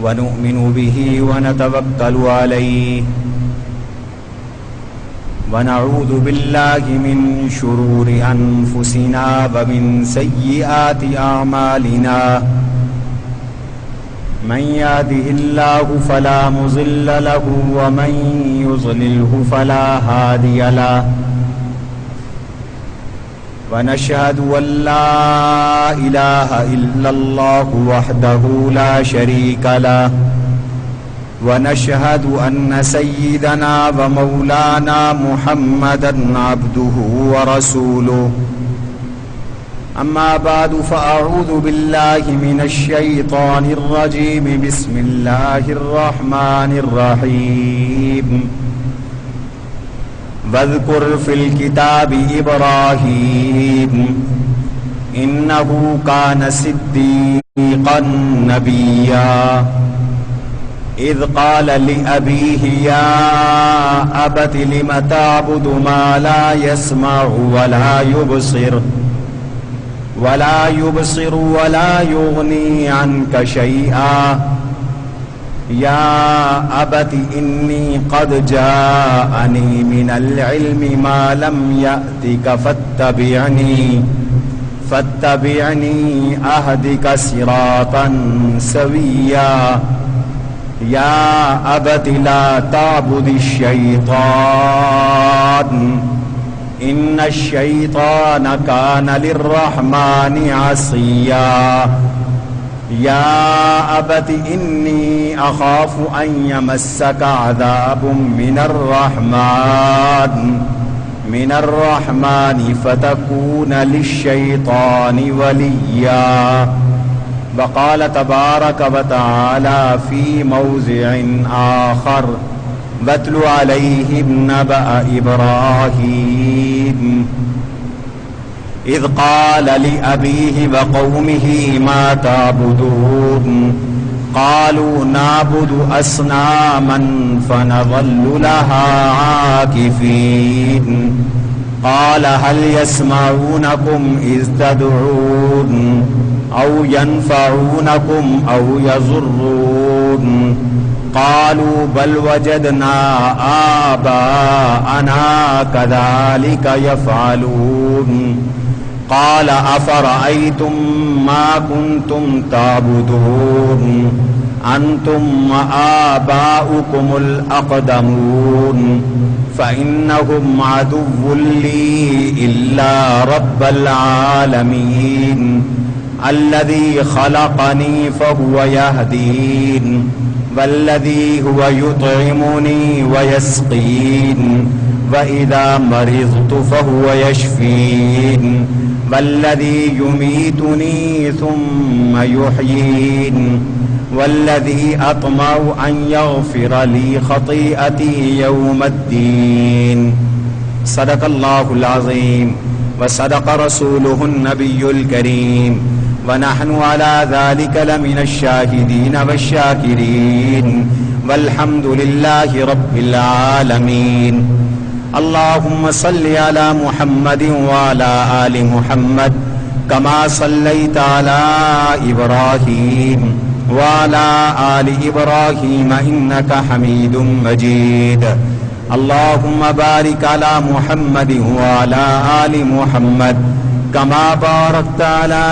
ونؤمن به ونتوكل عليه ونعوذ بالله من شرور أنفسنا ومن سيئات أعمالنا من يهده الله فلا مضل له ومن يضلله فلا هادي له ونشهد أن لا إله إلا الله وحده لا شريك له ونشهد أن سيدنا ومولانا محمدا عبده ورسوله أما بعد فأعوذ بالله من الشيطان الرجيم بسم الله الرحمن الرحيم واذكر في الكتاب إبراهيم إنه كان صديقا نبيا إذ قال لأبيه يا أبت لم تعبد ما لا يسمع ولا يبصر ولا يغني عنك شيئا يا أبت إني قد جاءني من العلم ما لم يأتك فاتبعني أهدك صراطا سويا يا أبت لا تعبد الشيطان إن الشيطان كان للرحمن عصيا يا أبت إني أخاف أن يمسك عذاب من الرحمن فتكون للشيطان وليا وقال تبارك وتعالى في موضع آخر واتل عليهم نبأ إبراهيم إذ قال لأبيه وقومه ما تعبدون قالوا نعبد أصناما فنظل لها عاكفين قال هل يسمعونكم إذ تدعون أو ينفعونكم أو يضرون قالوا بل وجدنا آباءنا كذلك يفعلون قال أفرأيتم ما كنتم تعبدون أنتم وآباؤكم الأقدمون فإنهم عدو لي إلا رب العالمين الذي خلقني فهو يهدين والذي هو يطعمني ويسقين وإذا مرضت فهو يشفين والذي يميتني ثم يحيين والذي أطمع أن يغفر لي خطيئتي يوم الدين صدق الله العظيم وصدق رسوله النبي الكريم ونحن على ذلك لمن الشاهدين والشاكرين والحمد لله رب العالمين اللهم صل على محمد وعلى آل محمد كما صليت على إبراهيم وعلى آل إبراهيم إنك حميد مجيد اللهم بارك على محمد وعلى آل محمد كما باركت على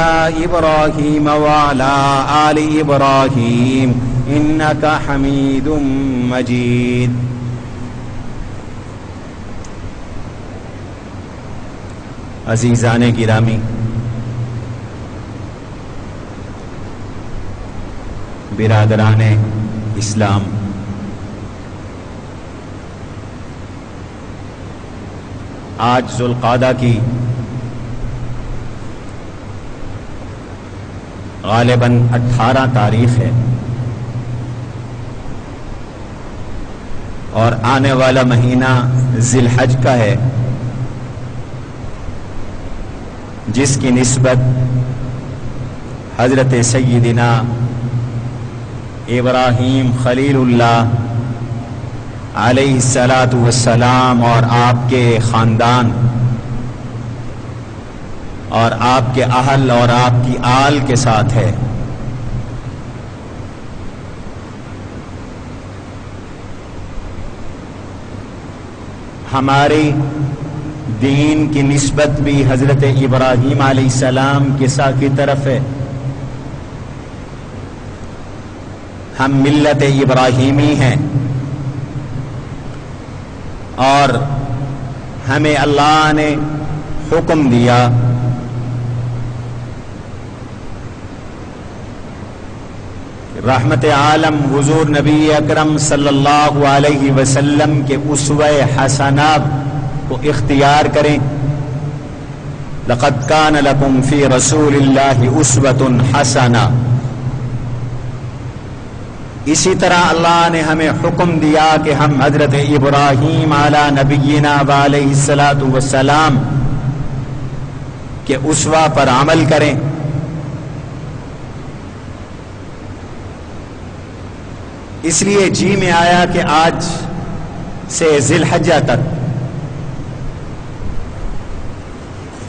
إبراهيم وعلى آل إبراهيم إنك حميد مجيد عزیزان گرامی، برادران اسلام، آج ذوالقعدہ کی غالباً 18 تاریخ ہے اور آنے والا مہینہ ذی الحج کا ہے، جس کی نسبت حضرت سیدنا ابراہیم خلیل اللہ علیہ الصلاۃ والسلام اور آپ کے خاندان اور آپ کے اہل اور آپ کی آل کے ساتھ ہے۔ ہمارے دین کی نسبت بھی حضرت ابراہیم علیہ السلام کی طرف ہے. ہم ملت ابراہیمی ہیں اور ہمیں اللہ نے حکم دیا رحمت عالم حضور نبی اکرم صلی اللہ علیہ وسلم کے اسوہ حسنہ کو اختیار کریں. لقد کان لکم فی رسول اللہ اسوۃ حسنہ. اسی طرح اللہ نے ہمیں حکم دیا کہ ہم حضرت ابراہیم علی نبینا وعلیہ الصلاۃ والسلام کے اسوہ پر عمل کریں. اس لیے جی میں آیا کہ آج سے ذی الحجہ تک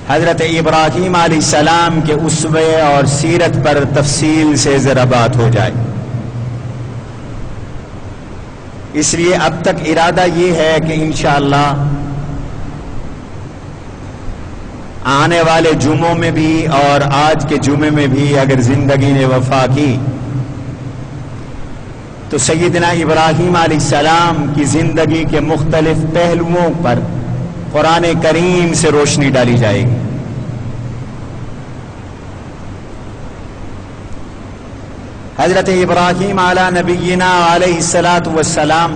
حضرت ابراہیم علیہ السلام کے اسوے اور سیرت پر تفصیل سے ذرا بات ہو جائے. اس لیے اب تک ارادہ یہ ہے کہ انشاءاللہ آنے والے جمعوں میں بھی اور آج کے جمعے میں بھی اگر زندگی نے وفا کی تو سیدنا ابراہیم علیہ السلام کی زندگی کے مختلف پہلوؤں پر قرآن کریم سے روشنی ڈالی جائے گی. حضرت ابراہیم علی نبینا علیہ الصلاۃ والسلام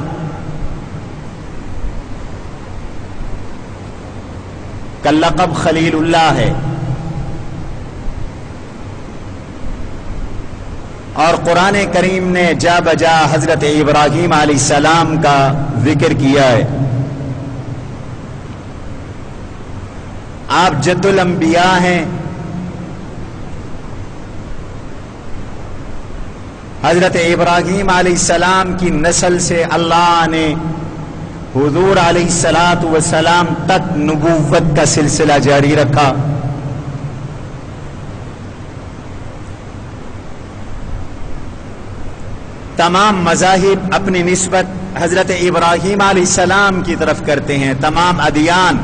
کا لقب خلیل اللہ ہے اور قرآن کریم نے جا بجا حضرت ابراہیم علیہ السلام کا ذکر کیا ہے. آپ جد الانبیاء ہیں. حضرت ابراہیم علیہ السلام کی نسل سے اللہ نے حضور علیہ الصلاۃ والسلام تک نبوت کا سلسلہ جاری رکھا. تمام مذاہب اپنی نسبت حضرت ابراہیم علیہ السلام کی طرف کرتے ہیں. تمام ادیان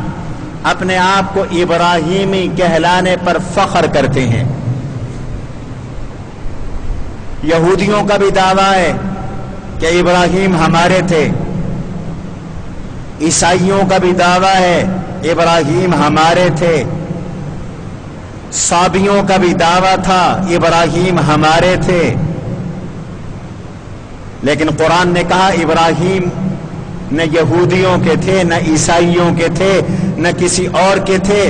اپنے آپ کو ابراہیمی کہلانے پر فخر کرتے ہیں. یہودیوں کا بھی دعویٰ ہے کہ ابراہیم ہمارے تھے. عیسائیوں کا بھی دعویٰ ہے ابراہیم ہمارے تھے. صابیوں کا بھی دعویٰ تھا ابراہیم ہمارے تھے. لیکن قرآن نے کہا ابراہیم نہ یہودیوں کے تھے نہ عیسائیوں کے تھے نہ کسی اور کے تھے.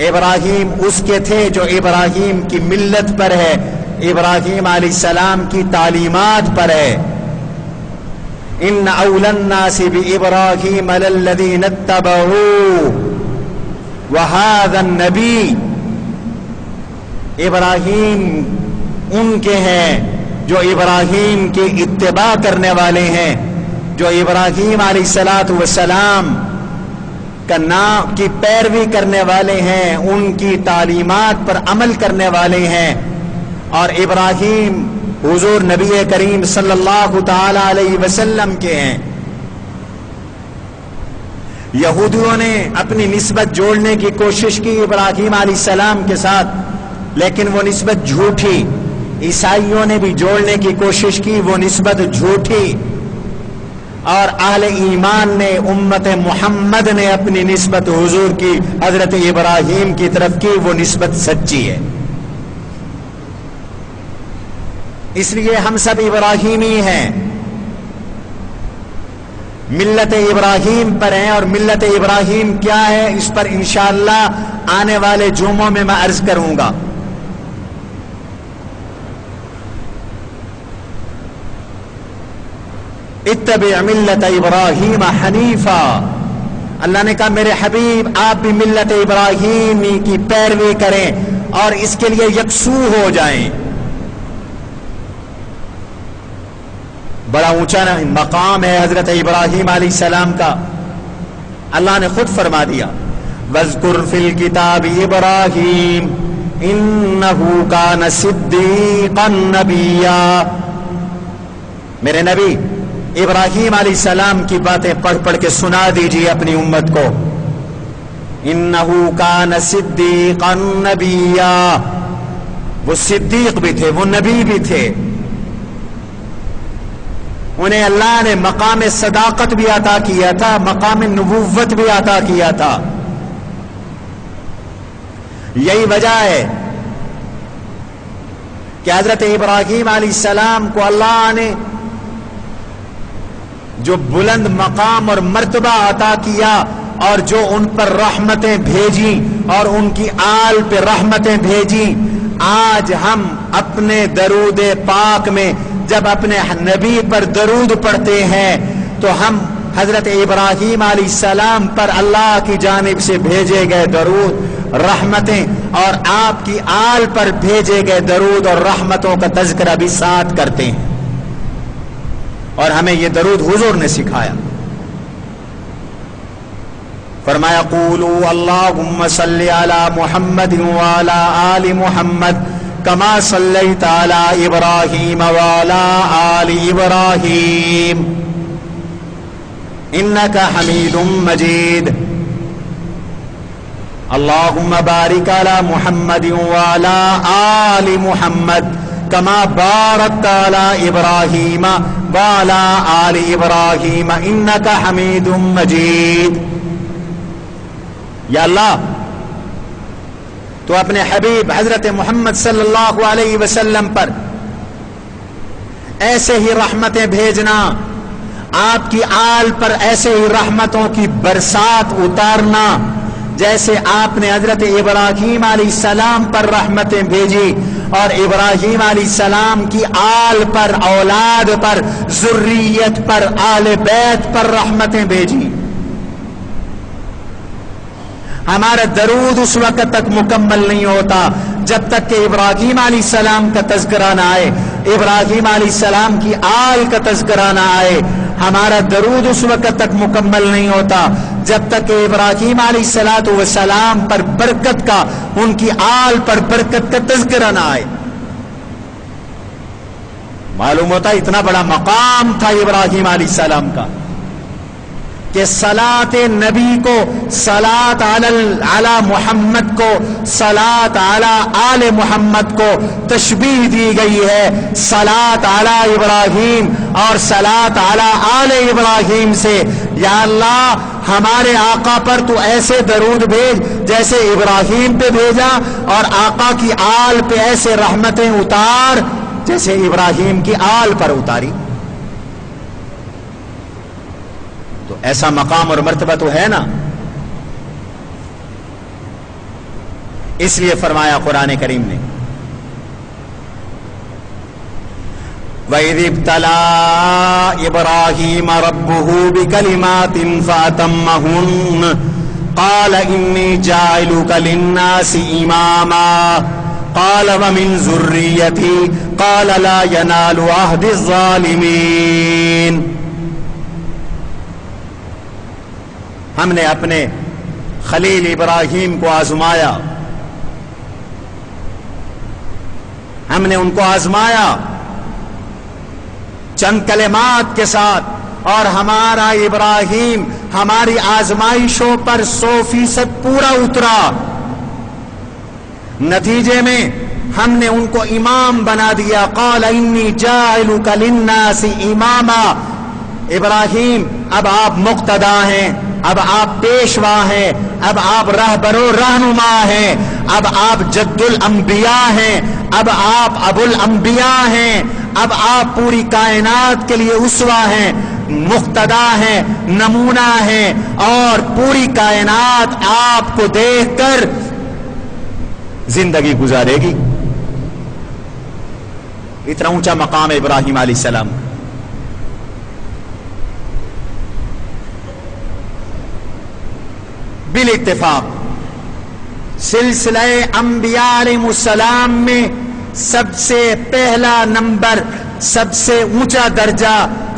ابراہیم اس کے تھے جو ابراہیم کی ملت پر ہے, ابراہیم علیہ السلام کی تعلیمات پر ہے. ان اولی الناس بابراہیم للذین اتبعوہ وہذا النبی. ابراہیم ان کے ہیں جو ابراہیم کی اتباع کرنے والے ہیں, جو ابراہیم علیہ الصلاۃ والسلام کا نام کی پیروی کرنے والے ہیں, ان کی تعلیمات پر عمل کرنے والے ہیں. اور ابراہیم حضور نبی کریم صلی اللہ تعالی علیہ وسلم کے ہیں. یہودیوں نے اپنی نسبت جوڑنے کی کوشش کی ابراہیم علیہ السلام کے ساتھ, لیکن وہ نسبت جھوٹی. عیسائیوں نے بھی جوڑنے کی کوشش کی, وہ نسبت جھوٹی. اور اہل ایمان نے, امت محمد نے اپنی نسبت حضور کی حضرت ابراہیم کی طرف کی, وہ نسبت سچی ہے. اس لیے ہم سب ابراہیمی ہیں, ملت ابراہیم پر ہیں. اور ملت ابراہیم کیا ہے اس پر انشاءاللہ آنے والے جمعوں میں عرض کروں گا. اتبع ملت ابراہیم حنیفا. اللہ نے کہا میرے حبیب آپ بھی ملت ابراہیمی کی پیروی کریں اور اس کے لیے یکسو ہو جائیں. بڑا اونچا مقام ہے حضرت ابراہیم علیہ السلام کا. اللہ نے خود فرما دیا وَاذْكُرْ فِي الْكِتَابِ إِبْرَاهِيمَ إِنَّهُ كَانَ صِدِّيقًا نَبِيًّا. میرے نبی ابراہیم علیہ السلام کی باتیں پڑھ پڑھ کے سنا دیجیے اپنی امت کو. انہو کان صدیقا نبیا، وہ صدیق بھی تھے، وہ نبی بھی تھے. انہیں اللہ نے مقام صداقت بھی عطا کیا تھا، مقام نبوت بھی عطا کیا تھا. یہی وجہ ہے کہ حضرت ابراہیم علیہ السلام کو اللہ نے جو بلند مقام اور مرتبہ عطا کیا اور جو ان پر رحمتیں بھیجی اور ان کی آل پہ رحمتیں بھیجی، آج ہم اپنے درود پاک میں جب اپنے نبی پر درود پڑھتے ہیں تو ہم حضرت ابراہیم علیہ السلام پر اللہ کی جانب سے بھیجے گئے درود، رحمتیں اور آپ کی آل پر بھیجے گئے درود اور رحمتوں کا تذکرہ بھی ساتھ کرتے ہیں. اور ہمیں یہ درود حضور نے سکھایا. فرمایا قولوا اللہم صلی علی محمد وعلی آل محمد کما صلیت علی ابراہیم وعلی آل ابراہیم انک حمید مجید. اللہم بارک علی محمد وعلی آل محمد کما بارکت علی ابراہیم وعلی آل ابراہیم انک حمید مجید. یا اللہ تو اپنے حبیب حضرت محمد صلی اللہ علیہ وسلم پر ایسے ہی رحمتیں بھیجنا، آپ کی آل پر ایسے ہی رحمتوں کی برسات اتارنا جیسے آپ نے حضرت ابراہیم علیہ السلام پر رحمتیں بھیجی اور ابراہیم علیہ السلام کی آل پر، اولاد پر، ذریت پر، آل بیت پر رحمتیں بھیجی. ہمارا درود اس وقت تک مکمل نہیں ہوتا جب تک کہ ابراہیم علیہ السلام کا تذکرہ نہ آئے، ابراہیم علیہ السلام کی آل کا تذکرہ نہ آئے. ہمارا درود اس وقت تک مکمل نہیں ہوتا جب تک کہ ابراہیم علیہ السلام پر برکت کا، ان کی آل پر برکت کا تذکرہ نہ آئے. معلوم ہوتا اتنا بڑا مقام تھا ابراہیم علیہ السلام کا کہ صلاۃ نبی کو، صلاۃ علی محمد کو، صلاۃ علی آل محمد کو تشبیہ دی گئی ہے صلاۃ علی ابراہیم اور صلاۃ علی آل ابراہیم سے. یا اللہ ہمارے آقا پر تو ایسے درود بھیج جیسے ابراہیم پہ بھیجا، اور آقا کی آل پہ ایسے رحمتیں اتار جیسے ابراہیم کی آل پر اتاری. تو ایسا مقام اور مرتبہ تو ہے نا. اس لیے فرمایا قرآن کریم نے وَإِذِ ابْتَلَىٰ إِبْرَاهِيمَ رَبُّهُ بِكَلِمَاتٍ فَأَتَمَّهُنَّ قَالَ إِنِّي جَاعِلُكَ لِلنَّاسِ إِمَامًا قَالَ وَمِن ذُرِّيَّتِي قَالَ لَا يَنَالُ عَهْدِ الظَّالِمِينَ. ہم نے اپنے خلیل ابراہیم کو آزمایا، ہم نے ان کو آزمایا چند کلمات کے ساتھ، اور ہمارا ابراہیم ہماری آزمائشوں پر 100% پورا اترا. نتیجے میں ہم نے ان کو امام بنا دیا. قال انی جاعلک للناس اماما. ابراہیم اب آپ مقتدا ہیں، اب آپ پیشوا ہیں، اب آپ رہبر و رہنما ہیں، اب آپ جد الانبیاء ہیں، اب آپ ابو الانبیاء ہیں، اب آپ پوری کائنات کے لیے اسوہ ہیں، مقتدا ہیں، نمونہ ہیں، اور پوری کائنات آپ کو دیکھ کر زندگی گزارے گی. اتنا اونچا مقام ابراہیم علیہ السلام. بالاتفاق سلسلہ انبیاء علیہ السلام میں سب سے پہلا نمبر، سب سے اونچا درجہ،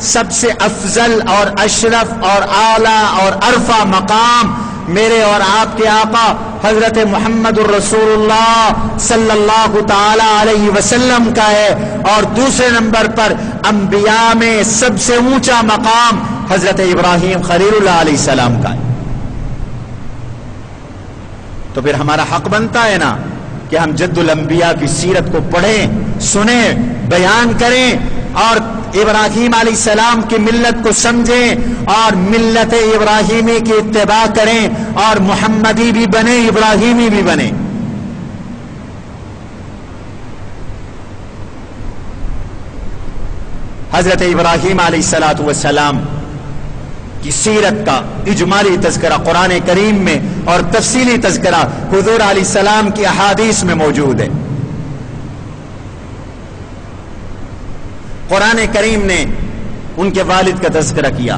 سب سے افضل اور اشرف اور اعلیٰ اور عرفہ مقام میرے اور آپ کے آقا حضرت محمد الرسول اللہ صلی اللہ تعالی علیہ وسلم کا ہے، اور دوسرے نمبر پر انبیاء میں سب سے اونچا مقام حضرت ابراہیم خلیل اللہ علیہ السلام کا ہے۔ تو پھر ہمارا حق بنتا ہے نا کہ ہم جد الانبیاء کی سیرت کو پڑھیں، سنیں، بیان کریں، اور ابراہیم علیہ السلام کی ملت کو سمجھیں اور ملت ابراہیمی کی اتباع کریں، اور محمدی بھی بنے، ابراہیمی بھی بنے۔ حضرت ابراہیم علیہ السلام کی سیرت کا اجمالی تذکرہ قرآن کریم میں اور تفصیلی تذکرہ حضور علیہ السلام کی احادیث میں موجود ہے۔ قرآن کریم نے ان کے والد کا تذکرہ کیا،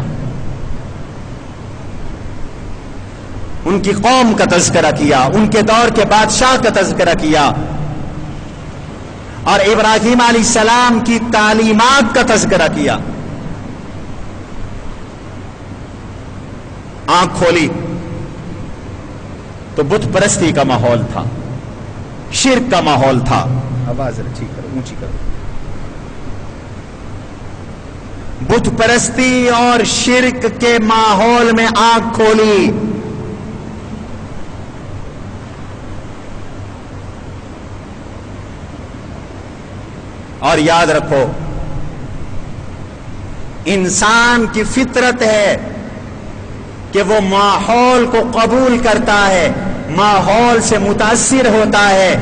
ان کی قوم کا تذکرہ کیا، ان کے دور کے بادشاہ کا تذکرہ کیا، اور ابراہیم علیہ السلام کی تعلیمات کا تذکرہ کیا۔ آنکھ کھولی تو بت پرستی کا ماحول تھا، شرک کا ماحول تھا۔ آواز ٹھیک کرو، اونچی کرو۔ بت پرستی اور شرک کے ماحول میں آنکھ کھولی۔ اور یاد رکھو، انسان کی فطرت ہے کہ وہ ماحول کو قبول کرتا ہے، ماحول سے متاثر ہوتا ہے،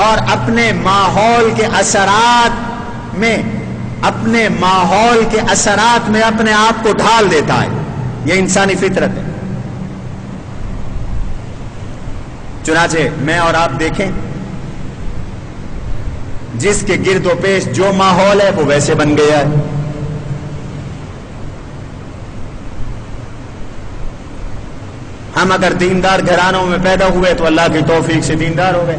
اور اپنے ماحول کے اثرات میں اپنے آپ کو ڈھال دیتا ہے۔ یہ انسانی فطرت ہے۔ چنانچہ میں اور آپ دیکھیں، جس کے گرد و پیش جو ماحول ہے وہ ویسے بن گیا ہے۔ ہم اگر دیندار گھرانوں میں پیدا ہوئے تو اللہ کی توفیق سے دیندار ہو گئے،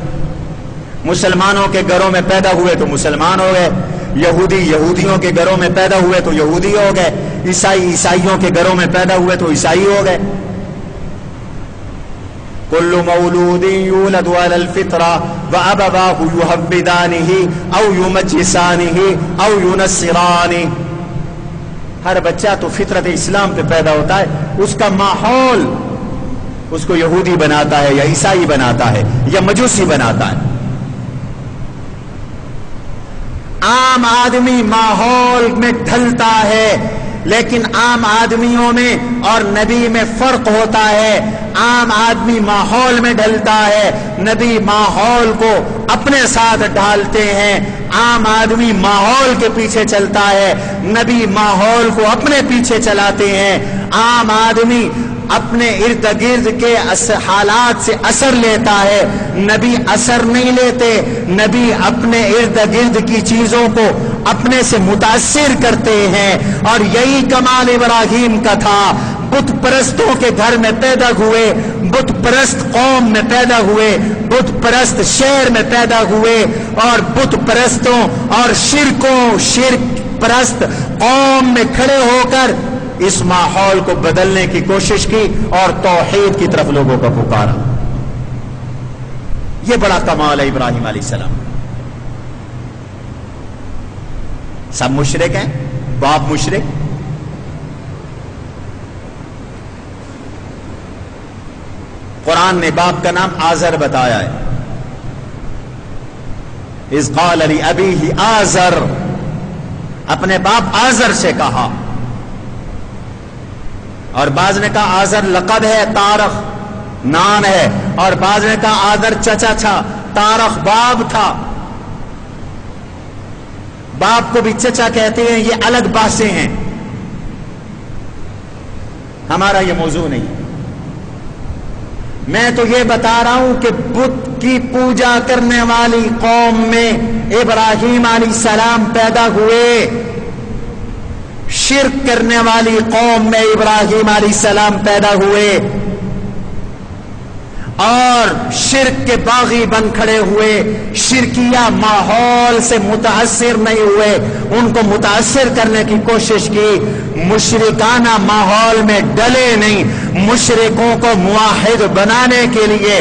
مسلمانوں کے گھروں میں پیدا ہوئے تو مسلمان ہو گئے، یہودیوں کے گھروں میں پیدا ہوئے تو یہودی ہو گئے، عیسائیوں کے گھروں میں پیدا ہوئے تو عیسائی ہو گئے۔ کل مولود یولد علی الفطرہ وابواہ یہودانہ او یمجسانہ او ینصرانہ۔ ہر بچہ تو فطرت اسلام پہ پیدا ہوتا ہے، اس کا ماحول اس کو یہودی بناتا ہے یا عیسائی بناتا ہے یا مجوسی بناتا ہے۔ عام آدمی ماحول میں ڈھلتا ہے، لیکن عام آدمیوں میں اور نبی میں فرق ہوتا ہے۔ عام آدمی ماحول میں ڈھلتا ہے، نبی ماحول کو اپنے ساتھ ڈھالتے ہیں۔ عام آدمی ماحول کے پیچھے چلتا ہے، نبی ماحول کو اپنے پیچھے چلاتے ہیں۔ عام آدمی اپنے ارد گرد کے حالات سے اثر لیتا ہے، نبی اثر نہیں لیتے، نبی اپنے ارد گرد کی چیزوں کو اپنے سے متاثر کرتے ہیں۔ اور یہی کمال ابراہیم کا تھا۔ بت پرستوں کے گھر میں پیدا ہوئے، بت پرست قوم میں پیدا ہوئے، بت پرست شہر میں پیدا ہوئے، اور بت پرستوں اور شرک پرست قوم میں کھڑے ہو کر اس ماحول کو بدلنے کی کوشش کی اور توحید کی طرف لوگوں کا پکارا۔ یہ بڑا کمال ہے ابراہیم علیہ السلام۔ سب مشرک ہیں، باپ مشرک، قرآن نے باپ کا نام آزر بتایا ہے۔ اذ قال لأبیہ آزر، اپنے باپ آزر سے کہا، اور بعض نے کہا آزر لقب ہے، تارخ نام ہے، اور بعض نے کہا آزر چچا تھا، تارخ باپ تھا۔ باپ کو بھی چچا کہتے ہیں، یہ الگ باتیں ہیں، ہمارا یہ موضوع نہیں۔ میں تو یہ بتا رہا ہوں کہ بت کی پوجا کرنے والی قوم میں ابراہیم علیہ السلام پیدا ہوئے، شرک کرنے والی قوم میں ابراہیم علیہ السلام پیدا ہوئے، اور شرک کے باغی بن کھڑے ہوئے، شرکیہ ماحول سے متاثر نہیں ہوئے، ان کو متاثر کرنے کی کوشش کی، مشرکانہ ماحول میں ڈلے نہیں، مشرکوں کو موحد بنانے کے لیے،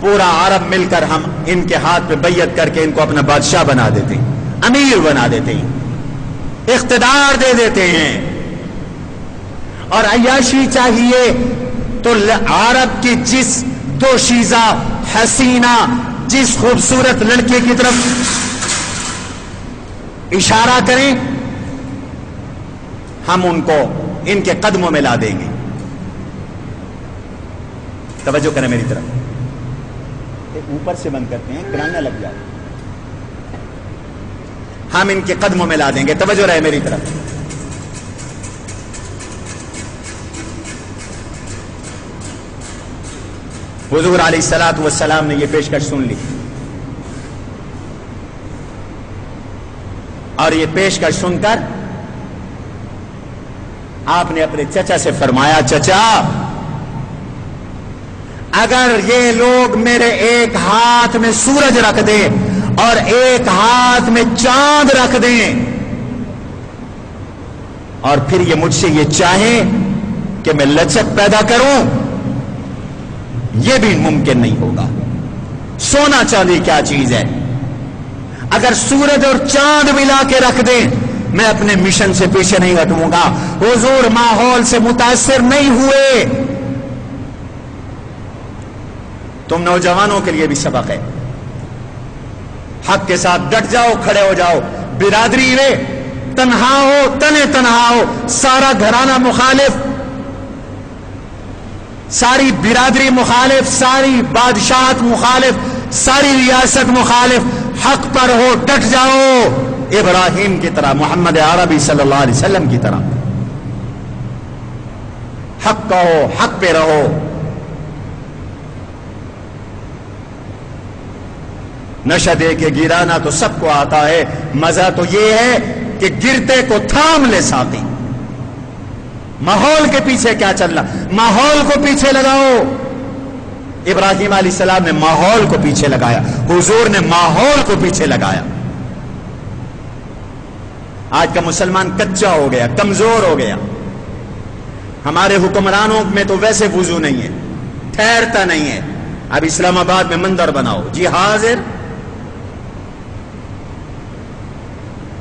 پورا عرب مل کر ہم ان کے ہاتھ پہ بیعت کر کے ان کو اپنا بادشاہ بنا دیتے ہیں، امیر بنا دیتے ہیں، اقتدار دے دیتے ہیں. اور عیاشی چاہیے تو عرب کی جس دوشیزہ حسینہ جس خوبصورت لڑکے کی طرف اشارہ کریں ہم ان کو ان کے قدموں میں لا دیں گے. توجہ کریں میری طرف، اوپر سے بند کرتے ہیں کرانہ لگ جائے. ہم ان کے قدموں میں لا دیں گے. توجہ رہے میری طرف. حضور علیہ الصلوۃ والسلام نے یہ پیشکش سن لی اور یہ پیشکش سن کر آپ نے اپنے چچا سے فرمایا، چچا اگر یہ لوگ میرے ایک ہاتھ میں سورج رکھ دیں اور ایک ہاتھ میں چاند رکھ دیں اور پھر یہ مجھ سے یہ چاہیں کہ میں لچک پیدا کروں، یہ بھی ممکن نہیں ہوگا. سونا چاندی کیا چیز ہے؟ اگر سورج اور چاند ملا کے رکھ دیں میں اپنے مشن سے پیچھے نہیں ہٹوں گا. حضور ماحول سے متاثر نہیں ہوئے. تم نوجوانوں کے لیے بھی سبق ہے، حق کے ساتھ ڈٹ جاؤ، کھڑے ہو جاؤ. برادری میں تنہا ہو، تنہا ہو، سارا گھرانہ مخالف، ساری برادری مخالف، ساری بادشاہت مخالف، ساری ریاست مخالف، حق پر ہو ڈٹ جاؤ ابراہیم کی طرح، محمد عربی صلی اللہ علیہ وسلم کی طرح. حق کہو، حق پہ رہو. نشہ دے کے گرانا تو سب کو آتا ہے، مزہ تو یہ ہے کہ گرتے کو تھام لے ساتھی. ماحول کے پیچھے کیا چل رہا؟ ماحول کو پیچھے لگاؤ. ابراہیم علیہ السلام نے ماحول کو پیچھے لگایا، حضور نے ماحول کو پیچھے لگایا. آج کا مسلمان کچا ہو گیا، کمزور ہو گیا. ہمارے حکمرانوں میں تو ویسے وضو نہیں ہے، ٹھہرتا نہیں ہے. اب اسلام آباد میں مندر بناؤ، جی حاضر.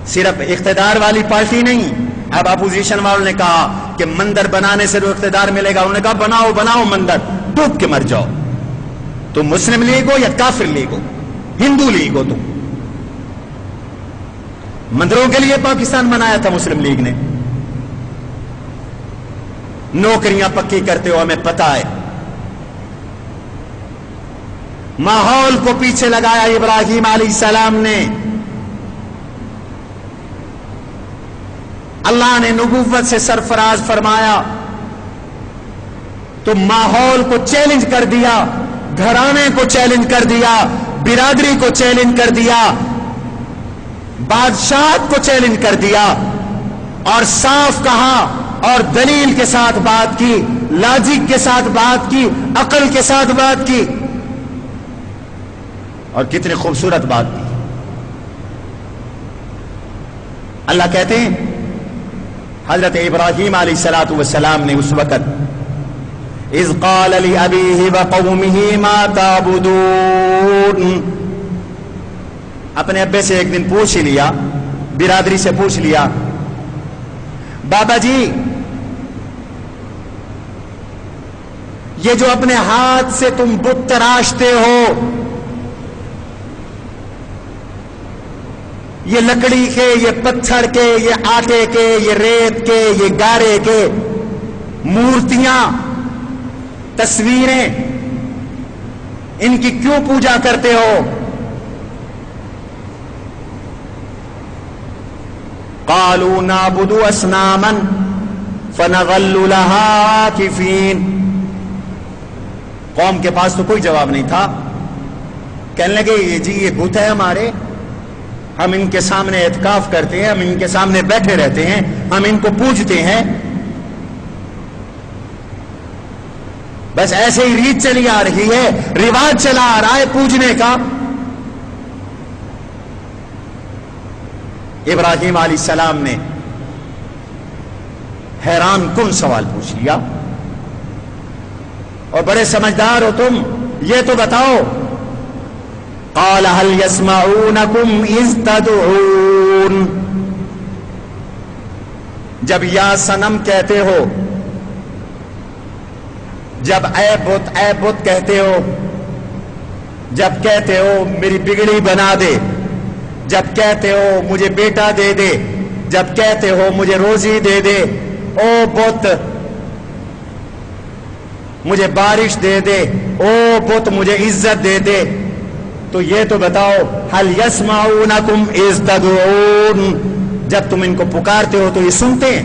صرف اقتدار والی پارٹی نہیں، اب اپوزیشن والوں نے کہا کہ مندر بنانے سے جو اقتدار ملے گا، انہوں نے کہا بناؤ مندر، ڈوب کے مر جاؤ. تم مسلم لیگ ہو یا کافر لیگ ہو، ہندو لیگ ہو. تم مندروں کے لیے پاکستان بنایا تھا مسلم لیگ نے. نوکریاں پکی کرتے ہو، ہمیں پتا ہے. ماحول کو پیچھے لگایا ابراہیم علیہ السلام نے. اللہ نے نبوت سے سرفراز فرمایا تو ماحول کو چیلنج کر دیا، گھرانے کو چیلنج کر دیا، برادری کو چیلنج کر دیا، بادشاہت کو چیلنج کر دیا، اور صاف کہا اور دلیل کے ساتھ بات کی، لاجک کے ساتھ بات کی، عقل کے ساتھ بات کی. اور کتنی خوبصورت بات کی. اللہ کہتے ہیں حضرت ابراہیم علیہ الصلوۃ والسلام نے اس وقت اذ قال لأبیہ وقومہ ما تعبدون، اپنے ابے سے ایک دن پوچھ ہی لیا، برادری سے پوچھ لیا، بابا جی یہ جو اپنے ہاتھ سے تم بت تراشتے ہو، یہ لکڑی کے، یہ پتھر کے، یہ آٹے کے، یہ ریت کے، یہ گارے کے مورتیاں، تصویریں، ان کی کیوں پوجا کرتے ہو؟ قالوا نعبد اصناما فنظل لها عاکفین. قوم کے پاس تو کوئی جواب نہیں تھا. کہنے لگے جی یہ بت ہے ہمارے، ہم ان کے سامنے اعتکاف کرتے ہیں، ہم ان کے سامنے بیٹھے رہتے ہیں، ہم ان کو پوجتے ہیں. بس ایسے ہی ریت چلی آ رہی ہے، رواج چلا آ رہا ہے پوجنے کا. ابراہیم علیہ السلام نے حیران کن سوال پوچھ لیا، اور بڑے سمجھدار ہو تم. یہ تو بتاؤ. قال هل يسمعونكم اذ تدعون. جب یا صنم کہتے ہو، جب اے بت کہتے ہو، جب کہتے ہو میری بگڑی بنا دے، جب کہتے ہو مجھے بیٹا دے دے، جب کہتے ہو مجھے روزی دے دے، او بت مجھے بارش دے دے، او بت مجھے عزت دے دے، تو یہ تو بتاؤ هل يسمعونكم اذ تدعون. جب تم ان کو پکارتے ہو تو یہ سنتے ہیں،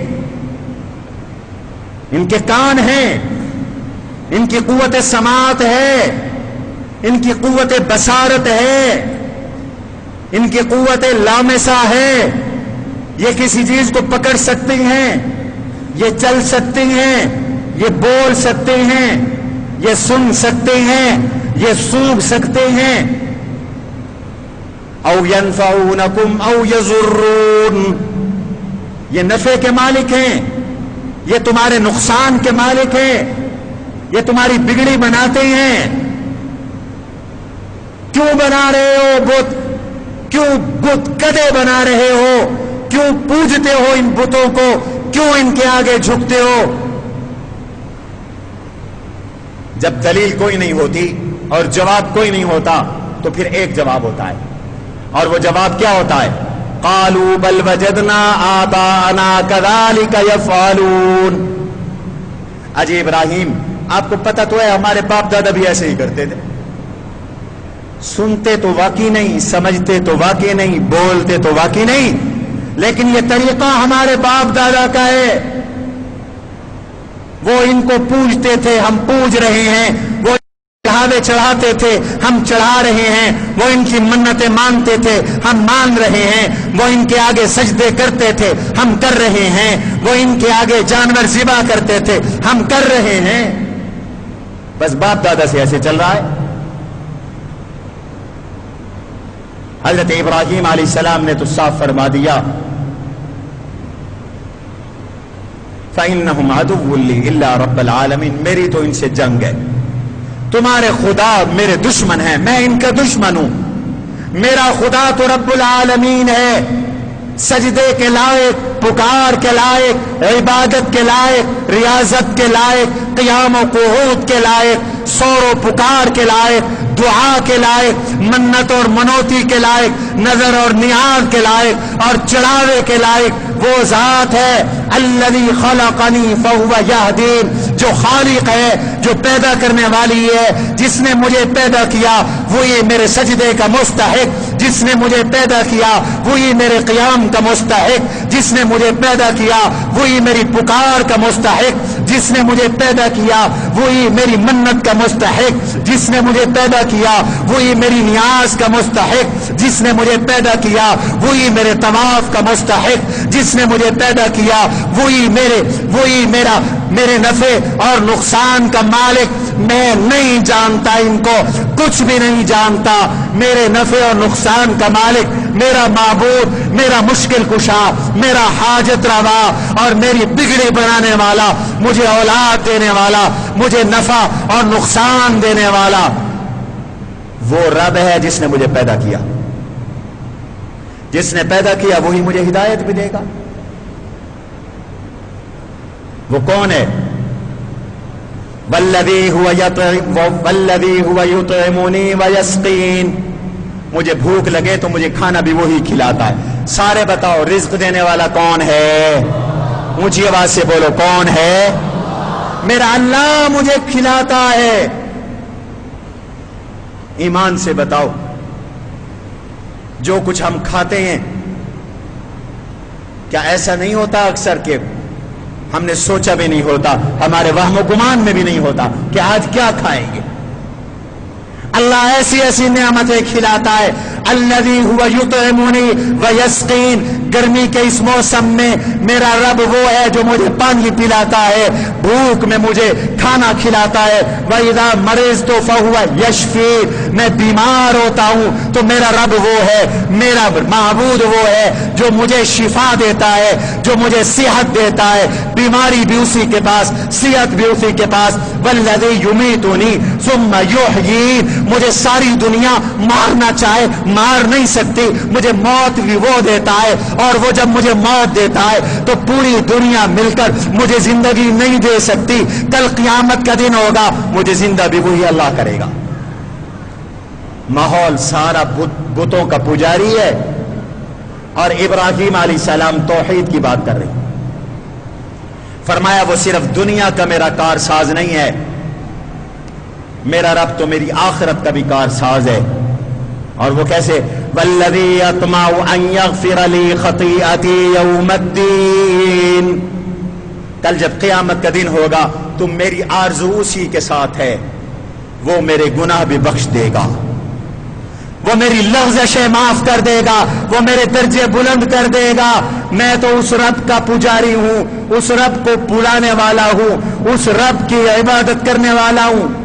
ان کے کان ہیں، ان کی قوت سماعت ہے، ان کی قوت بصارت ہے، ان کی قوت لامسہ ہے. یہ کسی چیز کو پکڑ سکتے ہیں، یہ چل سکتے ہیں، یہ بول سکتے ہیں، یہ سن سکتے ہیں، یہ سونگھ سکتے ہیں. او ينفعونكم او يضرون. یہ نفع کے مالک ہیں، یہ تمہارے نقصان کے مالک ہیں، یہ تمہاری بگڑی بناتے ہیں. کیوں بنا رہے ہو بت؟ کیوں بت کدے بنا رہے ہو؟ کیوں پوجتے ہو ان بتوں کو؟ کیوں ان کے آگے جھکتے ہو؟ جب دلیل کوئی نہیں ہوتی اور جواب کوئی نہیں ہوتا تو پھر ایک جواب ہوتا ہے، اور وہ جواب کیا ہوتا ہے؟ قالوا بل وجدنا آباءنا كذلك يفعلون. اجی ابراہیم، آپ کو پتہ تو ہے ہمارے باپ دادا بھی ایسے ہی کرتے تھے. سنتے تو واقعی نہیں، سمجھتے تو واقعی نہیں، بولتے تو واقعی نہیں، لیکن یہ طریقہ ہمارے باپ دادا کا ہے. وہ ان کو پوجتے تھے، ہم پوج رہے ہیں. وہ چڑھاوے چڑھاتے تھے، ہم چڑھا رہے ہیں. وہ ان کی منتیں مانتے تھے، ہم مان رہے ہیں. وہ ان کے آگے سجدے کرتے تھے، ہم کر رہے ہیں. وہ ان کے آگے جانور ذبح کرتے تھے، ہم کر رہے ہیں. بس باپ دادا سے ایسے چل رہا ہے. حضرت ابراہیم علیہ السلام نے تو صاف فرما دیا فَإِنَّهُمْ عَدُوٌّ لِّي إِلَّا رَبَّ الْعَالَمِينَ. میری تو ان سے جنگ ہے. تمہارے خدا میرے دشمن ہیں، میں ان کا دشمن ہوں. میرا خدا تو رب العالمین ہے، سجدے کے لائق، پکار کے لائق، عبادت کے لائق، ریاضت کے لائق، قیام و قعود کے لائق، سور و پکار کے لائق، دعا کے لائق، منت اور منوتی کے لائق، نظر اور نیاز کے لائق اور چڑھاوے کے لائق وہ ذات ہے الذی خلقنی فہو یہدین. جو خالق ہے، جو پیدا کرنے والی ہے، جس نے مجھے پیدا کیا وہی میرے سجدے کا مستحق. جس نے مجھے پیدا کیا وہی میرے قیام کا مستحق. جس نے مجھے پیدا کیا وہی میری پکار کا مستحق. جس نے مجھے پیدا کیا وہی میری منت کا مستحق. جس نے مجھے پیدا کیا وہی میری نیاز کا مستحق. جس نے مجھے پیدا کیا وہی میرے طواف کا مستحق. جس نے مجھے پیدا کیا وہی میرے نفع اور نقصان کا مالک. میں نہیں جانتا ان کو، کچھ بھی نہیں جانتا. میرے نفع اور نقصان کا مالک میرا معبود، میرا مشکل کشا، میرا حاجت روا اور میری بگڑی بنانے والا، مجھے اولاد دینے والا، مجھے نفع اور نقصان دینے والا وہ رب ہے جس نے مجھے پیدا کیا. جس نے پیدا کیا وہی مجھے ہدایت بھی دے گا. وہ کون ہے؟ والذی ہوا یطعمنی ویسقین. مجھے بھوک لگے تو مجھے کھانا بھی وہی کھلاتا ہے. سارے بتاؤ رزق دینے والا کون ہے؟ اونچی آواز سے بولو، کون ہے؟ میرا اللہ مجھے کھلاتا ہے. ایمان سے بتاؤ، جو کچھ ہم کھاتے ہیں کیا ایسا نہیں ہوتا اکثر کہ ہم نے سوچا بھی نہیں ہوتا، ہمارے وہم و گمان میں بھی نہیں ہوتا کہ آج کیا کھائیں گے؟ اللہ ایسی ایسی نعمتیں کھلاتا ہے. الذی هو یطعمنی ویسقین. گرمی کے اس موسم میں میرا رب وہ ہے جو مجھے پانی پلاتا ہے، بھوک میں مجھے کھانا کھلاتا ہے. وَإِذَا مَرِضْتُ فَهُوَ يَشْفِينِ. میں بیمار ہوتا ہوں تو میرا رب وہ ہے، میرا معبود وہ ہے جو مجھے شفا دیتا ہے، جو مجھے صحت دیتا ہے. بیماری بھی اسی کے پاس، صحت بھی اسی کے پاس. وَالَّذِي يُمِيتُنِي ثم یحیین، مجھے ساری دنیا مارنا چاہے مار نہیں سکتی، مجھے موت بھی وہ دیتا ہے، اور وہ جب مجھے موت دیتا ہے تو پوری دنیا مل کر مجھے زندگی نہیں دے سکتی، کل قیامت کا دن ہوگا مجھے زندہ بھی وہی اللہ کرے گا۔ ماحول سارا بتوں کا پجاری ہے، اور ابراہیم علیہ السلام توحید کی بات کر رہے، فرمایا وہ صرف دنیا کا میرا کار ساز نہیں ہے، میرا رب تو میری آخرت کا بھی کار ساز ہے۔ اور وہ کیسے؟ والذی اطمع ان یغفر لی خطیئتی یوم الدین، کل جب قیامت کا دن ہوگا تو میری آرزو اسی کے ساتھ ہے، وہ میرے گناہ بھی بخش دے گا، وہ میری لغزشیں معاف کر دے گا، وہ میرے درجے بلند کر دے گا۔ میں تو اس رب کا پجاری ہوں، اس رب کو بلانے والا ہوں، اس رب کی عبادت کرنے والا ہوں۔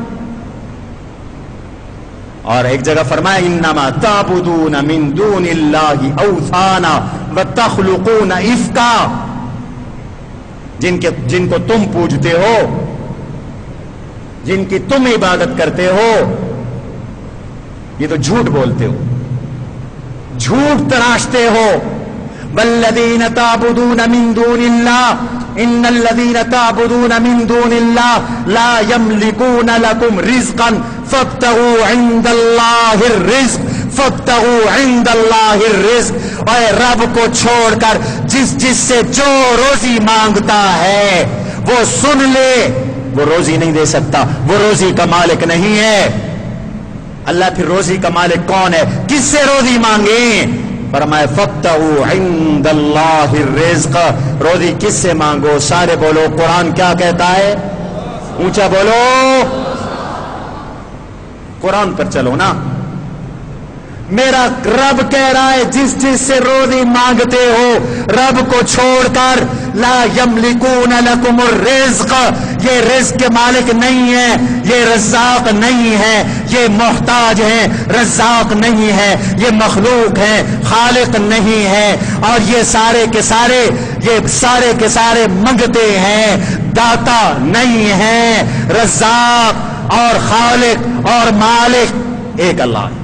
اور ایک جگہ فرمایا انما تعبدون من دون اللہ اوثانا وتخلقون افکا، جن کو تم پوجتے ہو، جن کی تم عبادت کرتے ہو، یہ تو جھوٹ بولتے ہو، جھوٹ تراشتے ہو۔ والذین تعبدون من دون اللہ ان الذین تعبدون من دون اللہ لا یملکون لکم رزقا فابتغوا عند اللہ الرزق، فابتغوا عند اللہ الرزق۔ اور رب کو چھوڑ کر جس سے جو روزی مانگتا ہے وہ سن لے، وہ روزی نہیں دے سکتا، وہ روزی کا مالک نہیں ہے۔ اللہ پھر روزی کا مالک کون ہے؟ کس سے روزی مانگیں؟ فرمایا فابتغوا عند اللہ الرزق، روزی کس سے مانگو؟ سارے بولو قرآن کیا کہتا ہے؟ اونچا بولو، قرآن پر چلو نا۔ میرا رب کہہ رہا ہے جس سے روزی مانگتے ہو رب کو چھوڑ کر، لا یملکون لکم الرزق، یہ رزق کے مالک نہیں ہے، یہ رزاق نہیں ہے، یہ محتاج ہیں، رزاق نہیں ہے، یہ مخلوق ہیں، خالق نہیں ہے، اور یہ سارے کے سارے منگتے ہیں، داتا نہیں ہیں۔ رزاق اور خالق اور مالک ایک اللہ ہے،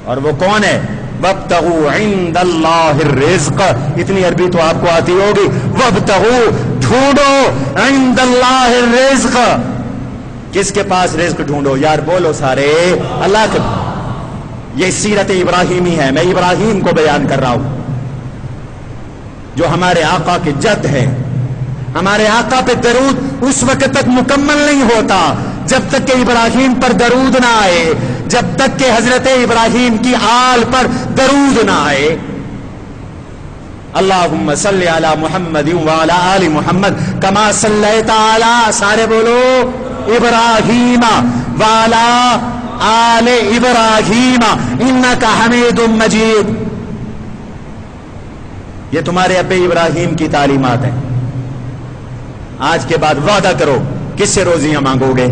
اور وہ کون ہے؟ وابتغوا عند اللہ الرزق، اتنی عربی تو آپ کو آتی ہوگی۔ وابتغوا، ڈھونڈو، عند اللہ الرزق، کس کے پاس رزق ڈھونڈو؟ یار بولو سارے، اللہ کے۔ یہ سیرت ابراہیمی ہے، میں ابراہیم کو بیان کر رہا ہوں جو ہمارے آقا کے جد ہے۔ ہمارے آقا پہ درود اس وقت تک مکمل نہیں ہوتا جب تک کہ ابراہیم پر درود نہ آئے، جب تک کہ حضرت ابراہیم کی آل پر درود نہ آئے۔ اللہم صلی علی محمد وعلی آل محمد کما صلیت علی، سارے بولو، ابراہیم وعلی آل ابراہیم انکا حمید مجید۔ یہ تمہارے ابے ابراہیم کی تعلیمات ہیں۔ آج کے بعد وعدہ کرو، کس سے روزیاں مانگو گے؟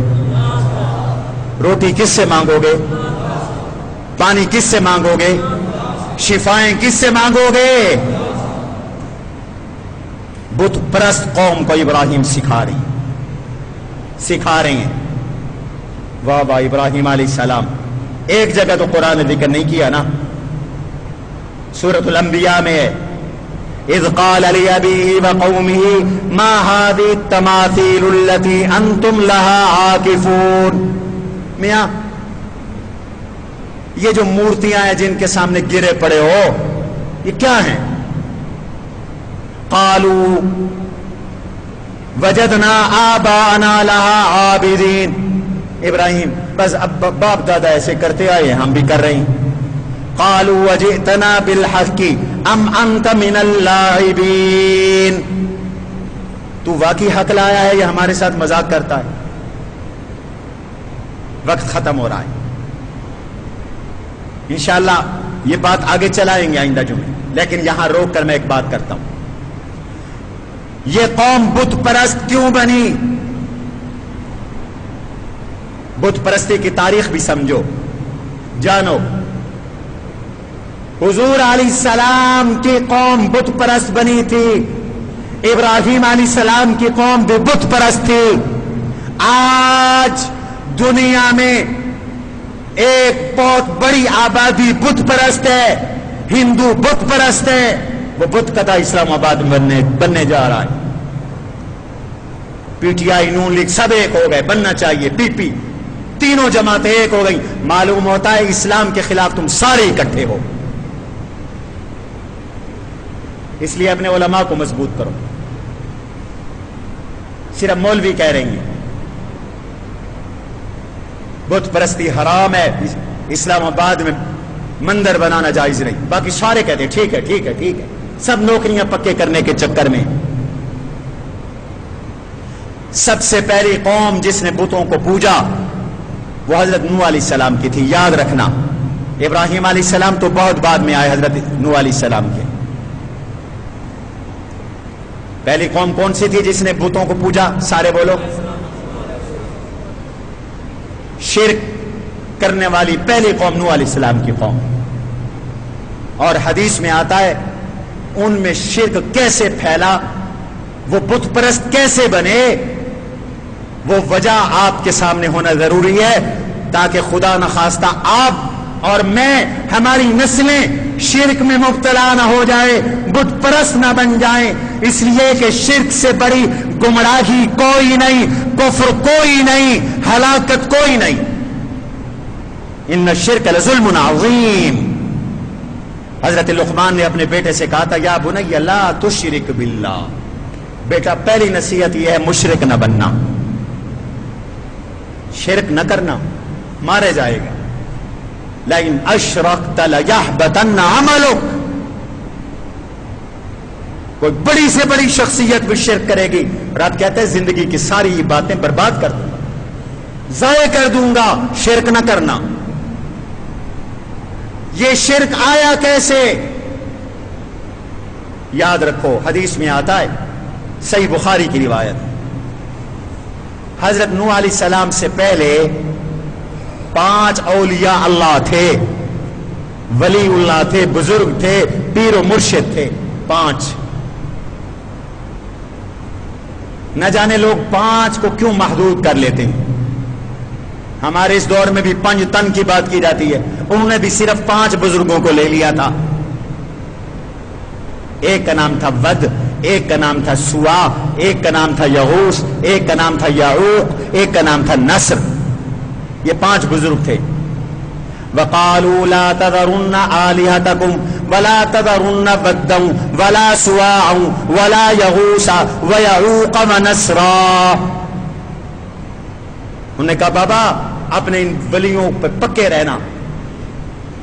روٹی کس سے مانگو گے؟ پانی کس سے مانگو گے؟ شفائیں کس سے مانگو گے؟ بت پرست قوم کو ابراہیم سکھا رہی ہیں۔ واہ واہ، ابراہیم علیہ السلام۔ ایک جگہ تو قرآن نے ذکر نہیں کیا نا، سورۃ الانبیاء میں ہے، اذ قال لأبيه وقومه ما هذه التماثيل التي انتم لها عاكفون۔ میاں یہ جو مورتیاں ہیں جن کے سامنے گرے پڑے ہو، یہ کیا ہیں؟ قالوا وجدنا آباءنا لها عابدين۔ ابراہیم بس اب باپ دادا ایسے کرتے آئے، ہم بھی کر رہے ہیں۔ قالوا وجئتنا بالحق ام انت من اللاعبین، تو واقعی حق لایا ہے یا ہمارے ساتھ مذاق کرتا ہے؟ وقت ختم ہو رہا ہے، انشاءاللہ یہ بات آگے چلائیں گے آئندہ جمعے، لیکن یہاں روک کر میں ایک بات کرتا ہوں۔ یہ قوم بت پرست کیوں بنی؟ بت پرستی کی تاریخ بھی سمجھو، جانو۔ حضور علیہ السلام کی قوم بت پرست بنی تھی، ابراہیم علیہ السلام کی قوم بھی بت پرست تھی۔ آج دنیا میں ایک بہت بڑی آبادی بت پرست ہے، ہندو بت پرست ہے، وہ بت قطع اسلام آباد میں بننے جا رہا ہے۔ P T I, known league سب ایک ہو گئے، بننا چاہیے، پی پی، تینوں جماعتیں ایک ہو گئی۔ معلوم ہوتا ہے اسلام کے خلاف تم سارے اکٹھے ہو۔ اس لیے اپنے علماء کو مضبوط کرو۔ صرف مولوی کہہ رہی ہیں بت پرستی حرام ہے، اسلام آباد میں مندر بنانا جائز نہیں، باقی سارے کہتے ہیں ٹھیک ہے ٹھیک ہے ٹھیک ہے، سب نوکریاں پکے کرنے کے چکر میں۔ سب سے پہلی قوم جس نے بتوں کو پوجا وہ حضرت نوح علیہ السلام کی تھی، یاد رکھنا۔ ابراہیم علیہ السلام تو بہت بعد میں آئے حضرت نوح علیہ السلام کے۔ پہلی قوم کون سی تھی جس نے بتوں کو پوجا؟ سارے بولو۔ شرک کرنے والی پہلی قوم نوح علیہ السلام کی قوم۔ اور حدیث میں آتا ہے ان میں شرک کیسے پھیلا، وہ بت پرست کیسے بنے، وہ وجہ آپ کے سامنے ہونا ضروری ہے تاکہ خدا نخواستہ آپ اور میں، ہماری نسلیں شرک میں مبتلا نہ ہو جائے، بت پرست نہ بن جائیں۔ اس لیے کہ شرک سے بڑی گمراہی کوئی نہیں، کفر کوئی نہیں، ہلاکت کوئی نہیں۔ ان الشرک لظلم عظیم۔ حضرت لقمان نے اپنے بیٹے سے کہا تھا یا بنی لا تشرک باللہ، بیٹا پہلی نصیحت یہ ہے مشرک نہ بننا، شرک نہ کرنا، مارے جائے گا۔ لئن اشرکت لیحبطن عملک، کوئی بڑی سے بڑی شخصیت بھی شرک کرے گی اور آپ کہتے ہیں زندگی کی ساری یہ باتیں برباد کر دوں گا، ضائع کر دوں گا۔ شرک نہ کرنا۔ یہ شرک آیا کیسے؟ یاد رکھو، حدیث میں آتا ہے، صحیح بخاری کی روایت، حضرت نوح علیہ السلام سے پہلے 5 اولیاء اللہ تھے، ولی اللہ تھے، بزرگ تھے، پیر و مرشد تھے، 5۔ نہ جانے لوگ 5 کو کیوں محدود کر لیتے ہیں۔ ہمارے اس دور میں بھی 5 تن کی بات کی جاتی ہے، انہوں نے بھی صرف 5 بزرگوں کو لے لیا تھا۔ ایک کا نام تھا ود، ایک کا نام تھا سوا، ایک کا نام تھا یغوث، ایک کا نام تھا یعوق، ایک کا نام تھا نصر۔ یہ 5 بزرگ تھے۔ وَقَالُوا لَا تَذَرُنَّ آلِهَتَكُمْ وَلَا تَذَرُنَّ وَدًّا وَلَا سُوَاعًا وَلَا يَغُوثَ وَيَعُوقَ وَنَسْرًا۔ انہوں نے کہا بابا اپنے ان ولیوں پہ پکے رہنا۔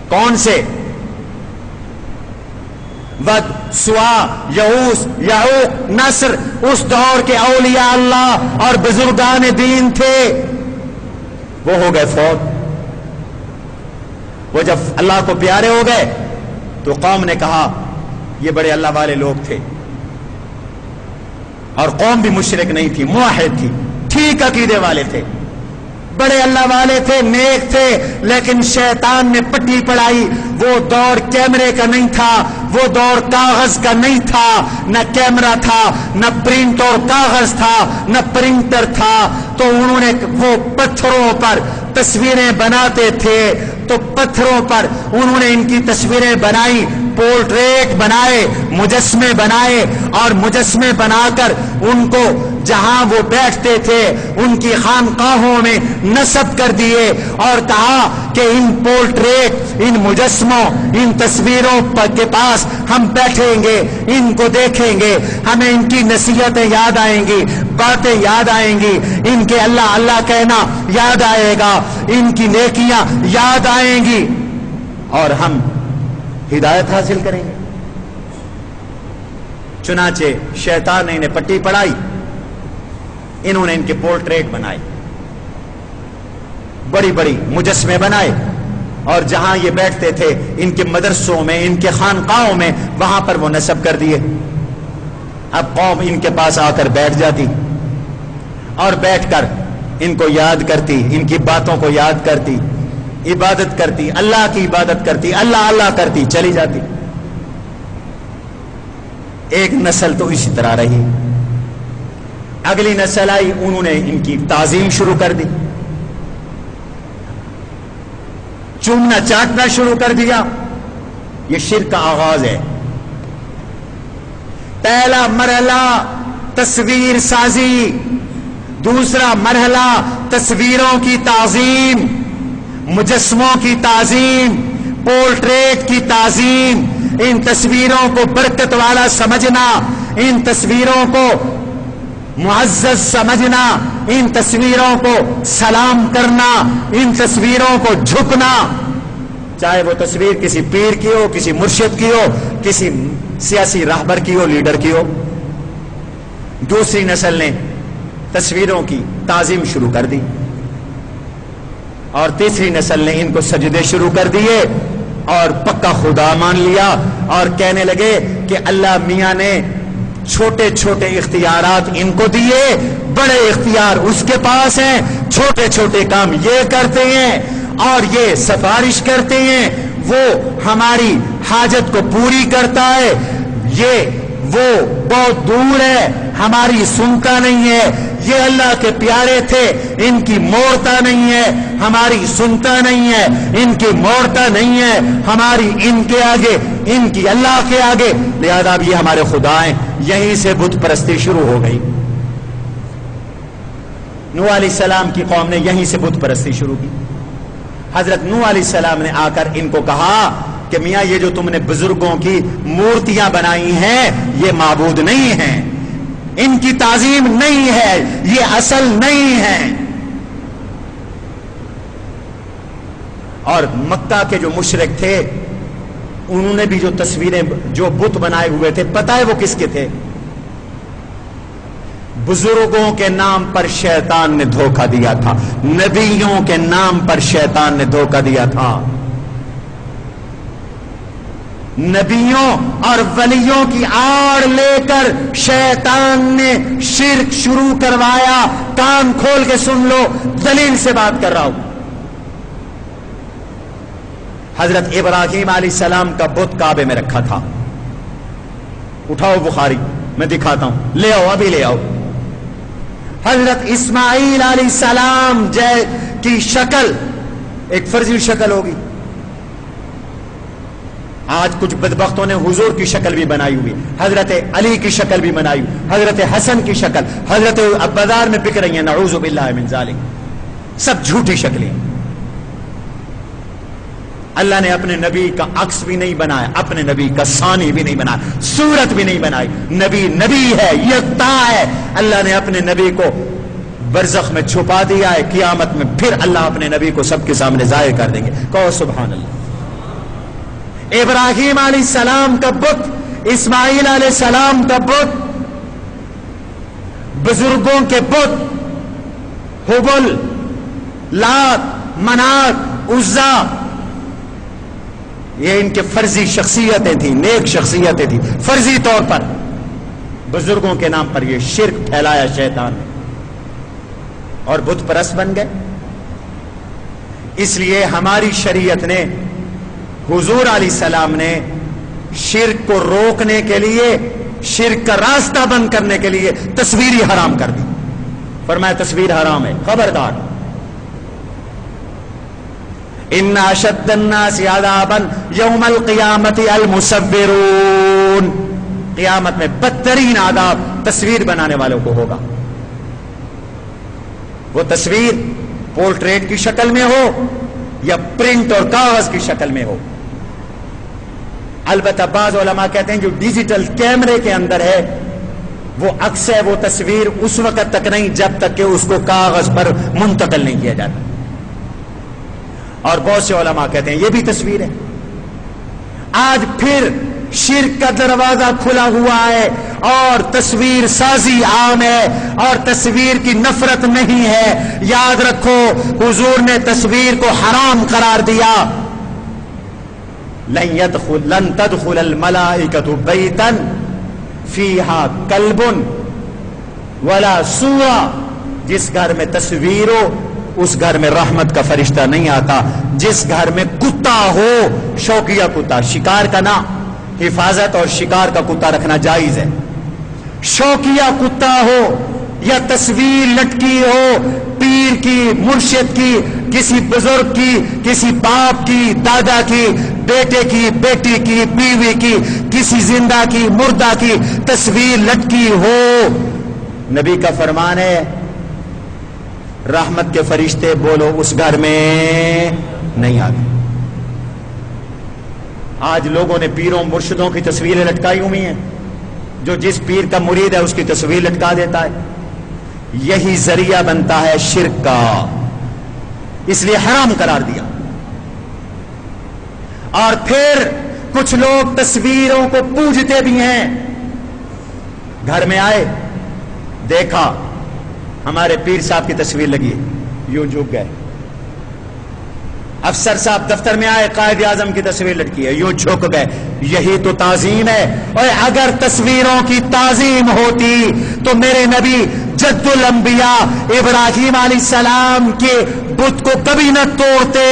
کون سے؟ ود، سوا، یغوث، یعوق، نصر، اس دور کے اولیاء اللہ اور بزرگان دین تھے، وہ ہو گئے فوت۔ وہ جب اللہ کو پیارے ہو گئے تو قوم نے کہا یہ بڑے اللہ والے لوگ تھے، اور قوم بھی مشرک نہیں تھی، موحد تھی، ٹھیک عقیدے والے تھے، بڑے اللہ والے تھے، نیک تھے، لیکن شیطان نے پٹی پڑائی۔ وہ دور کیمرے کا نہیں تھا، وہ دور کاغذ کا نہیں تھا، نہ کیمرہ تھا، نہ پرنٹ اور کاغذ تھا، نہ پرنٹر تھا۔ تو انہوں نے وہ پتھروں پر تصویریں بناتے تھے، تو پتھروں پر انہوں نے ان کی تصویریں بنائی، پورٹریٹ بنائے، مجسمے بنائے، اور مجسمے بنا کر ان کو جہاں وہ بیٹھتے تھے ان کی خانقاہوں میں نصب کر دیے، اور کہا کہ ان پورٹریٹ، ان مجسموں، ان تصویروں کے پاس ہم بیٹھیں گے، ان کو دیکھیں گے، ہمیں ان کی نصیحتیں یاد آئیں گی، باتیں یاد آئیں گی، ان کے اللہ اللہ کہنا یاد آئے گا، ان کی نیکیاں یاد آئیں گی، اور ہم ہدایت حاصل کریں گے۔ چنانچہ شیطان نے انہیں پٹی پڑائی، انہوں نے ان کے پورٹریٹ بنائے، بڑی بڑی مجسمے بنائے، اور جہاں یہ بیٹھتے تھے ان کے مدرسوں میں، ان کے خانقاہوں میں، وہاں پر وہ نصب کر دیے۔ اب قوم ان کے پاس آ کر بیٹھ جاتی، اور بیٹھ کر ان کو یاد کرتی، ان کی باتوں کو یاد کرتی، عبادت کرتی، اللہ کی عبادت کرتی، اللہ اللہ کرتی چلی جاتی۔ ایک نسل تو اسی طرح رہی، اگلی نسل آئی، انہوں نے ان کی تعظیم شروع کر دی، چومنا چاٹنا شروع کر دیا. یہ شرک کا آغاز ہے. پہلا مرحلہ تصویر سازی، دوسرا مرحلہ تصویروں کی تعظیم، مجسموں کی تعظیم، پورٹریٹ کی تعظیم، ان تصویروں کو برکت والا سمجھنا، ان تصویروں کو معزز سمجھنا، ان تصویروں کو سلام کرنا، ان تصویروں کو جھکنا، چاہے وہ تصویر کسی پیر کی ہو، کسی مرشد کی ہو، کسی سیاسی راہبر کی ہو، لیڈر کی ہو. دوسری نسل نے تصویروں کی تعظیم شروع کر دی، اور تیسری نسل نے ان کو سجدے شروع کر دیے اور پکا خدا مان لیا، اور کہنے لگے کہ اللہ میاں نے چھوٹے چھوٹے اختیارات ان کو دیے، بڑے اختیار اس کے پاس ہیں، چھوٹے چھوٹے کام یہ کرتے ہیں اور یہ سفارش کرتے ہیں، وہ ہماری حاجت کو پوری کرتا ہے، یہ وہ بہت دور ہے، ہماری سنتا نہیں ہے. یہ اللہ کے پیارے تھے، ان کی موڑتا نہیں ہے، ہماری سنتا نہیں ہے، ان کی موڑتا نہیں ہے، ہماری ان کے آگے، ان کی اللہ کے آگے، لہذا اب یہ ہمارے خدا ہیں. یہیں سے بت پرستی شروع ہو گئی. نوح علیہ السلام کی قوم نے یہیں سے بت پرستی شروع کی. حضرت نوح علیہ السلام نے آ کر ان کو کہا کہ میاں یہ جو تم نے بزرگوں کی مورتیاں بنائی ہیں یہ معبود نہیں ہیں، ان کی تعظیم نہیں ہے، یہ اصل نہیں ہے. اور مکہ کے جو مشرک تھے انہوں نے بھی جو تصویریں، جو بت بنائے ہوئے تھے، پتہ ہے وہ کس کے تھے؟ بزرگوں کے نام پر شیطان نے دھوکہ دیا تھا، نبیوں کے نام پر شیطان نے دھوکہ دیا تھا. نبیوں اور ولیوں کی آڑ لے کر شیطان نے شرک شروع کروایا. کان کھول کے سن لو، دلیل سے بات کر رہا ہوں. حضرت ابراہیم علیہ السلام کا بت کعبے میں رکھا تھا. اٹھاؤ بخاری، میں دکھاتا ہوں، لے آؤ، ابھی لے آؤ. حضرت اسماعیل علیہ السلام کی شکل ایک فرضی شکل ہوگی. آج کچھ بدبختوں نے حضور کی شکل بھی بنائی ہوئی، حضرت علی کی شکل بھی بنائی ہوئی، حضرت حسن کی شکل، حضرت اب بازار میں بک رہی ہیں، نعوذ باللہ من ذالک. سب جھوٹی شکلیں. اللہ نے اپنے نبی کا عکس بھی نہیں بنایا، اپنے نبی کا ثانی بھی نہیں بنایا، صورت بھی نہیں بنائی. نبی نبی ہے، یکتا ہے. اللہ نے اپنے نبی کو برزخ میں چھپا دیا ہے، قیامت میں پھر اللہ اپنے نبی کو سب کے سامنے ظاہر کر دیں گے. کہو سبحان اللہ. ابراہیم علیہ السلام کا بت، اسماعیل علیہ السلام کا بت، بزرگوں کے بت، حبل، لات، منات، عزا، یہ ان کے فرضی شخصیتیں تھیں، نیک شخصیتیں تھیں. فرضی طور پر بزرگوں کے نام پر یہ شرک پھیلایا شیطان نے اور بت پرست بن گئے. اس لیے ہماری شریعت نے، حضور علیہ السلام نے شرک کو روکنے کے لیے، شرک کا راستہ بند کرنے کے لیے تصویری حرام کر دی. فرمایا تصویر حرام ہے، خبردار. ان اشد الناس عذابا یوم القیامت المصورون. قیامت میں بدترین عذاب تصویر بنانے والوں کو ہوگا. وہ تصویر پورٹریٹ کی شکل میں ہو یا پرنٹ اور کاغذ کی شکل میں ہو. البتہ بعض علماء کہتے ہیں جو ڈیجیٹل کیمرے کے اندر ہے وہ عکس ہے، وہ تصویر اس وقت تک نہیں جب تک کہ اس کو کاغذ پر منتقل نہیں کیا جاتا. اور بہت سے علماء کہتے ہیں یہ بھی تصویر ہے. آج پھر شرک کا دروازہ کھلا ہوا ہے اور تصویر سازی عام ہے اور تصویر کی نفرت نہیں ہے. یاد رکھو حضور نے تصویر کو حرام قرار دیا. لن تدخل الملائکۃ بیتا فیہا کلب ولا سورا. جس گھر میں تصویر ہو اس گھر میں رحمت کا فرشتہ نہیں آتا. جس گھر میں کتا ہو، شوقیہ کتا، شکار کا نہ، حفاظت اور شکار کا کتا رکھنا جائز ہے. شوقیہ کتا ہو یا تصویر لٹکی ہو، پیر پیر کی، مرشد کی، کسی بزرگ کی، کسی باپ کی، دادا کی، بیٹے کی، بیٹی کی، بیوی کی، کسی زندہ کی، مردہ کی تصویر لٹکی ہو، نبی کا فرمان ہے رحمت کے فرشتے بولو اس گھر میں نہیں آتے۔ آج لوگوں نے پیروں مرشدوں کی تصویریں لٹکائی ہوئی ہیں، جو جس پیر کا مرید ہے اس کی تصویر لٹکا دیتا ہے، یہی ذریعہ بنتا ہے شرک کا، اس لیے حرام قرار دیا۔ اور پھر کچھ لوگ تصویروں کو پوجتے بھی ہیں، گھر میں آئے دیکھا ہمارے پیر صاحب کی تصویر لگی ہے، یوں جھک گئے، افسر صاحب دفتر میں آئے قائد اعظم کی تصویر لٹکی ہے، یوں جھک گئے، یہی تو تعظیم ہے۔ اور اگر تصویروں کی تعظیم ہوتی تو میرے نبی جد الانبیاء ابراہیم علیہ السلام کے بت کو کبھی نہ توڑتے،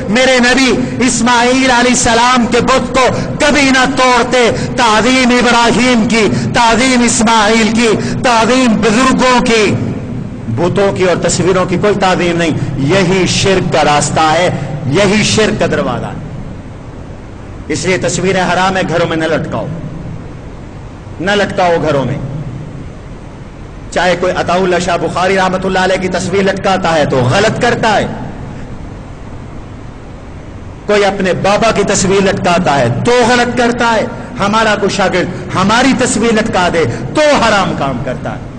میرے نبی اسماعیل علیہ السلام کے بت کو کبھی نہ توڑتے۔ تعظیم ابراہیم کی، تعظیم اسماعیل کی، تعظیم بزرگوں کی، بتوں کی اور تصویروں کی کوئی تعظیم نہیں۔ یہی شرک کا راستہ ہے، یہی شرک کا دروازہ ہے۔ اس لیے تصویریں حرام ہے، گھروں میں نہ لٹکاؤ، نہ لٹکاؤ گھروں میں۔ چاہے کوئی عطا اللہ شاہ بخاری رحمۃ اللہ علیہ کی تصویر لٹکاتا ہے تو غلط کرتا ہے، کوئی اپنے بابا کی تصویر لٹکاتا ہے تو غلط کرتا ہے، ہمارا کوئی شاگرد ہماری تصویر لٹکا دے تو حرام کام کرتا ہے۔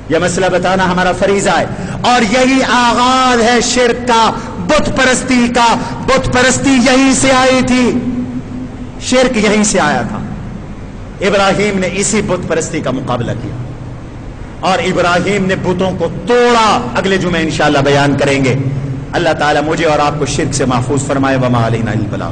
یہ مسئلہ بتانا ہمارا فریضہ ہے، اور یہی آغاز ہے شرک کا، بت پرستی کا۔ بت پرستی یہیں سے آئی تھی، شرک یہیں سے آیا تھا۔ ابراہیم نے اسی بت پرستی کا مقابلہ کیا اور ابراہیم نے بتوں کو توڑا۔ اگلے جمعے انشاءاللہ بیان کریں گے۔ اللہ تعالیٰ مجھے اور آپ کو شرک سے محفوظ فرمائے۔ وما علینا الا البلاغ۔